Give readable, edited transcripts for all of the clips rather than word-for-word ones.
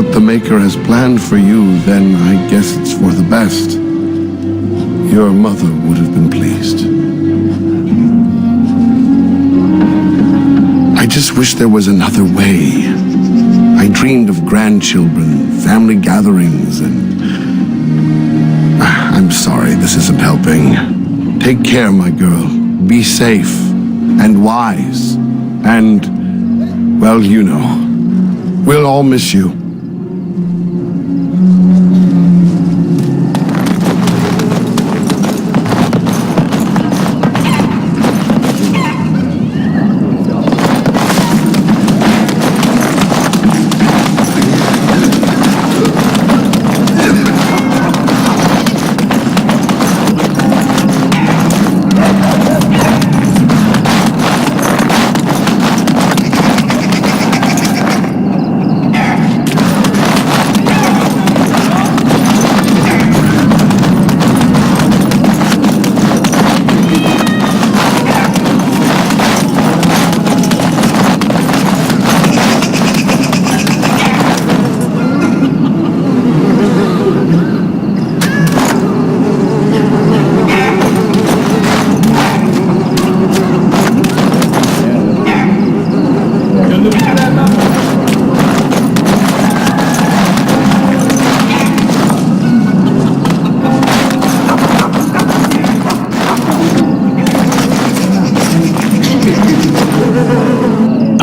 what the Maker has planned for you, then I guess it's for the best. Your mother would have been pleased. I just wish there was another way. I dreamed of grandchildren, family gatherings, and... I'm sorry, this isn't helping. Take care, my girl. Be safe and wise. And, well, you know, we'll all miss you.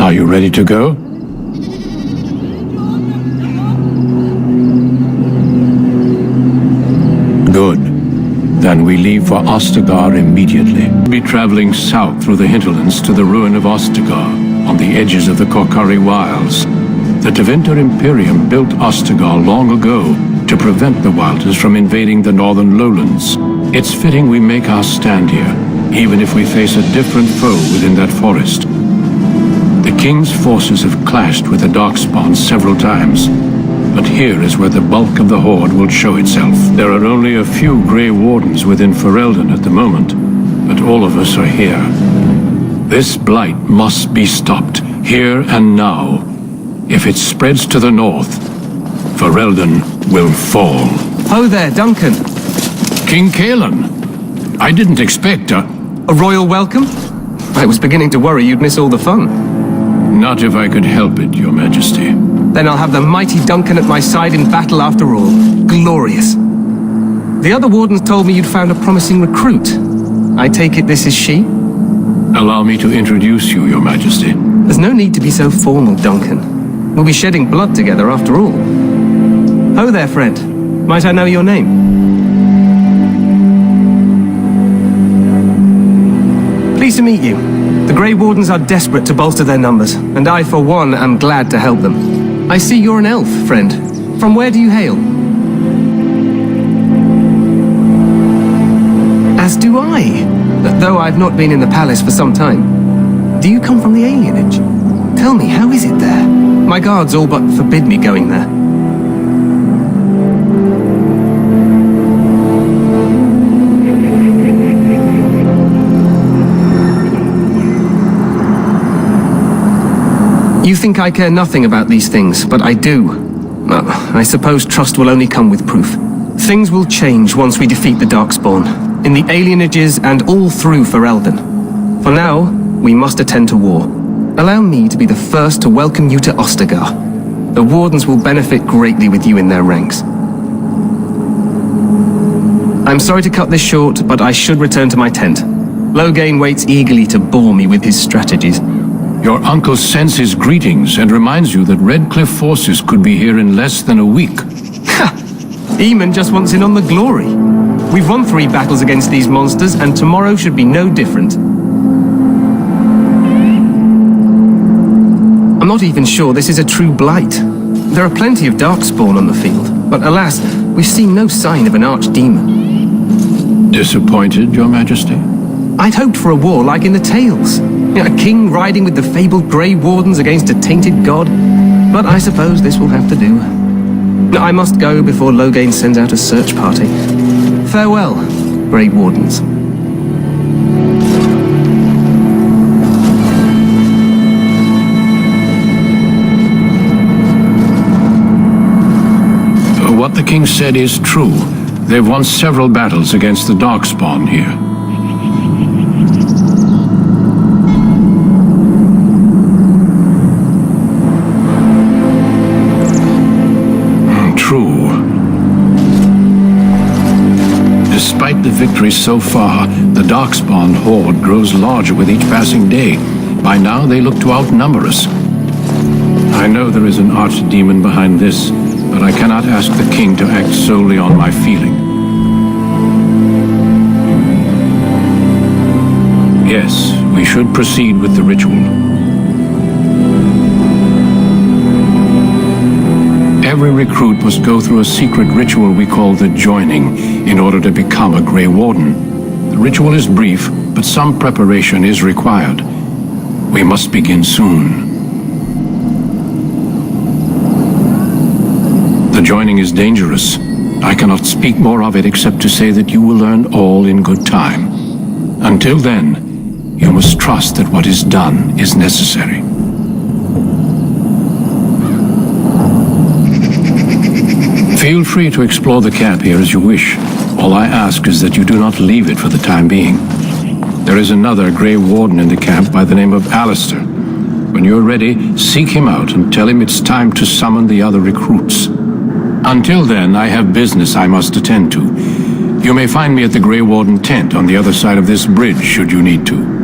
Are you ready to go? Good. Then we leave for Ostagar immediately. We'll be traveling south through the hinterlands to the ruin of Ostagar, on the edges of the Korkari Wilds. The Tevinter Imperium built Ostagar long ago to prevent the Wilders from invading the northern lowlands. It's fitting we make our stand here, even if we face a different foe within that forest. The King's forces have clashed with the Darkspawn several times, but here is where the bulk of the Horde will show itself. There are only a few Grey Wardens within Ferelden at the moment, but all of us are here. This blight must be stopped, here and now. If it spreads to the north, Ferelden will fall. Oh there, Duncan. King Kaelan. I didn't expect a royal welcome? I was beginning to worry you'd miss all the fun. Not if I could help it, Your Majesty. Then I'll have the mighty Duncan at my side in battle after all. Glorious. The other wardens told me you'd found a promising recruit. I take it this is she? Allow me to introduce you, Your Majesty. There's no need to be so formal, Duncan. We'll be shedding blood together after all. Oh there, friend. Might I know your name? Pleased to meet you. The Grey Wardens are desperate to bolster their numbers, and I, for one, am glad to help them. I see you're an elf, friend. From where do you hail? As do I, though I've not been in the palace for some time. Do you come from the alienage? Tell me, how is it there? My guards all but forbid me going there. You think I care nothing about these things, but I do. Well, I suppose trust will only come with proof. Things will change once we defeat the Darkspawn, in the alienages and all through Ferelden. For now, we must attend to war. Allow me to be the first to welcome you to Ostagar. The Wardens will benefit greatly with you in their ranks. I'm sorry to cut this short, but I should return to my tent. Loghain waits eagerly to bore me with his strategies. Your uncle sends his greetings and reminds you that Redcliffe forces could be here in less than a week. Ha! Eamon just wants in on the glory. We've won 3 battles against these monsters, and tomorrow should be no different. I'm not even sure this is a true blight. There are plenty of Darkspawn on the field, but alas, we've seen no sign of an archdemon. Disappointed, Your Majesty? I'd hoped for a war like in the tales. A king riding with the fabled Grey Wardens against a tainted god. But I suppose this will have to do. I must go before Loghain sends out a search party. Farewell, Grey Wardens. what the king said is true. They've won several battles against the Darkspawn here. True. Despite the victories so far, the Darkspawn horde grows larger with each passing day. By now, they look to outnumber us. I know there is an archdemon behind this, but I cannot ask the king to act solely on my feeling. Yes, we should proceed with the ritual. Every recruit must go through a secret ritual we call the Joining in order to become a Grey Warden. The ritual is brief, but some preparation is required. We must begin soon. The Joining is dangerous. I cannot speak more of it except to say that you will learn all in good time. Until then, you must trust that what is done is necessary. Feel free to explore the camp here as you wish. All I ask is that you do not leave it for the time being. There is another Grey Warden in the camp by the name of Alistair. When you're ready, seek him out and tell him it's time to summon the other recruits. Until then, I have business I must attend to. You may find me at the Grey Warden tent on the other side of this bridge, should you need to.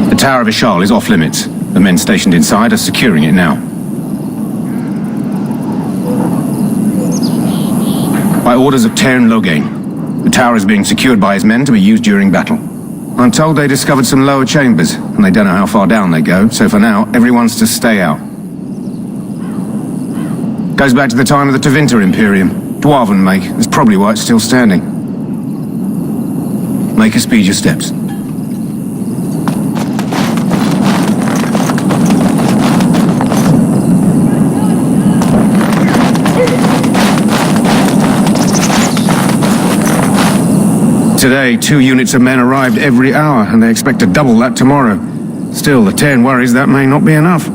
The Tower of Ishal is off limits. The men stationed inside are securing it now. By orders of Tairn Logain, the tower is being secured by his men to be used during battle. I'm told they discovered some lower chambers, and they don't know how far down they go, so for now, everyone's to stay out. Goes back to the time of the Tevinter Imperium. Dwarven make. That's probably why it's still standing. Make her speed your steps. Today, 2 units of men arrived every hour, and they expect to double that tomorrow. Still, the Tairn worries that may not be enough.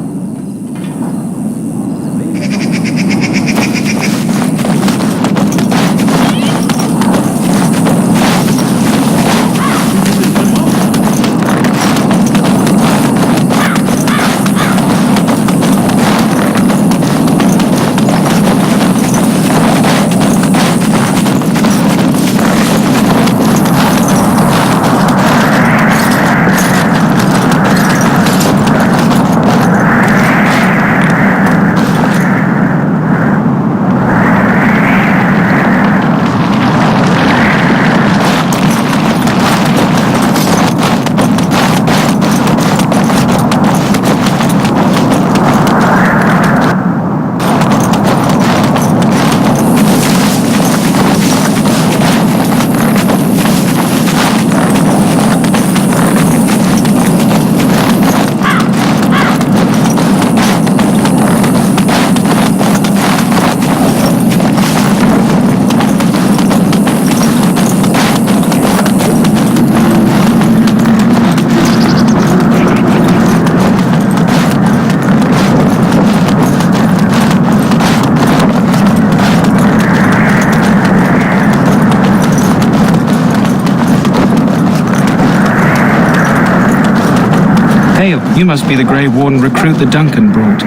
You must be the Grey Warden recruit that Duncan brought.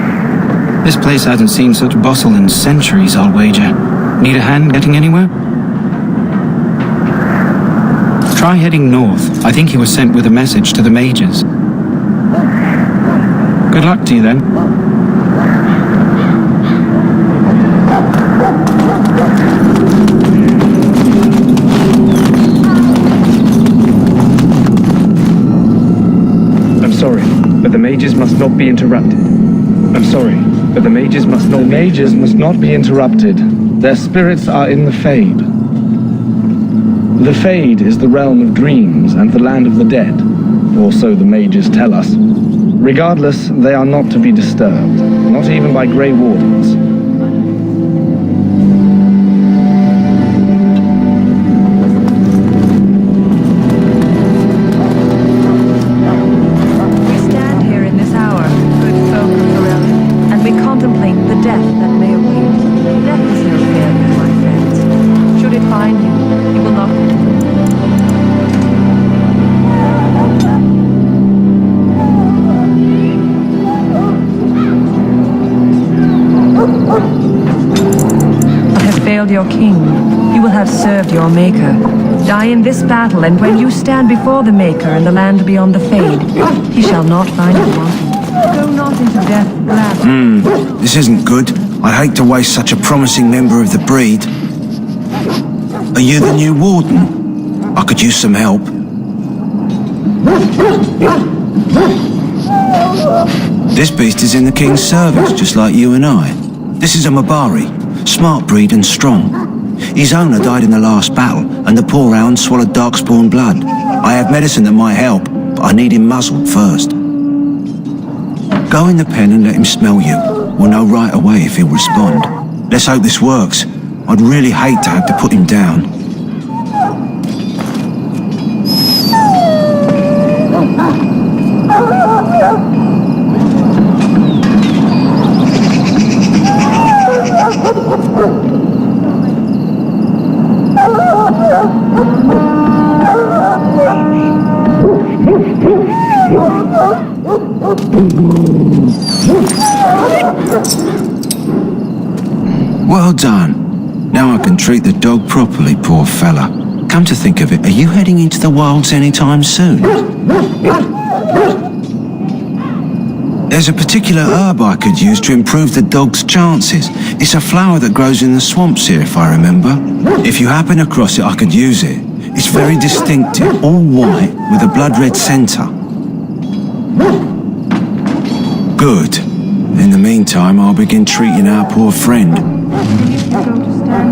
This place hasn't seen such bustle in centuries, I'll wager. Need a hand getting anywhere? Try heading north. I think he was sent with a message to the mages. Good luck to you then. I'm sorry, but the mages must not be interrupted. I'm sorry, but the mages must not be interrupted. Their spirits are in the Fade. The Fade is the realm of dreams and the land of the dead, or so the mages tell us. Regardless, they are not to be disturbed, not even by Grey Wardens. We stand here in this hour, good folk of Ferelden, and we contemplate the death that may await. Death is no fear, my friends. Should it find you, you will not... failed your king, you will have served your maker. Die in this battle, and when you stand before the maker in the land beyond the Fade, he shall not find you wanting. Go not into death gladly. This isn't good. I hate to waste such a promising member of the breed. Are you the new warden? I could use some help. This beast is in the king's service, just like you and I. This is a Mabari. Smart breed and strong. His owner died in the last battle, and the poor hound swallowed darkspawn blood. I have medicine that might help, but I need him muzzled first. Go in the pen and let him smell you. We'll know right away if he'll respond. Let's hope this works. I'd really hate to have to put him down. Well done. Now I can treat the dog properly, poor fella. Come to think of it, are you heading into the wilds anytime soon? There's a particular herb I could use to improve the dog's chances. It's a flower that grows in the swamps here, if I remember. If you happen across it, I could use it. It's very distinctive, all white, with a blood-red centre. Good. In the meantime, I'll begin treating our poor friend.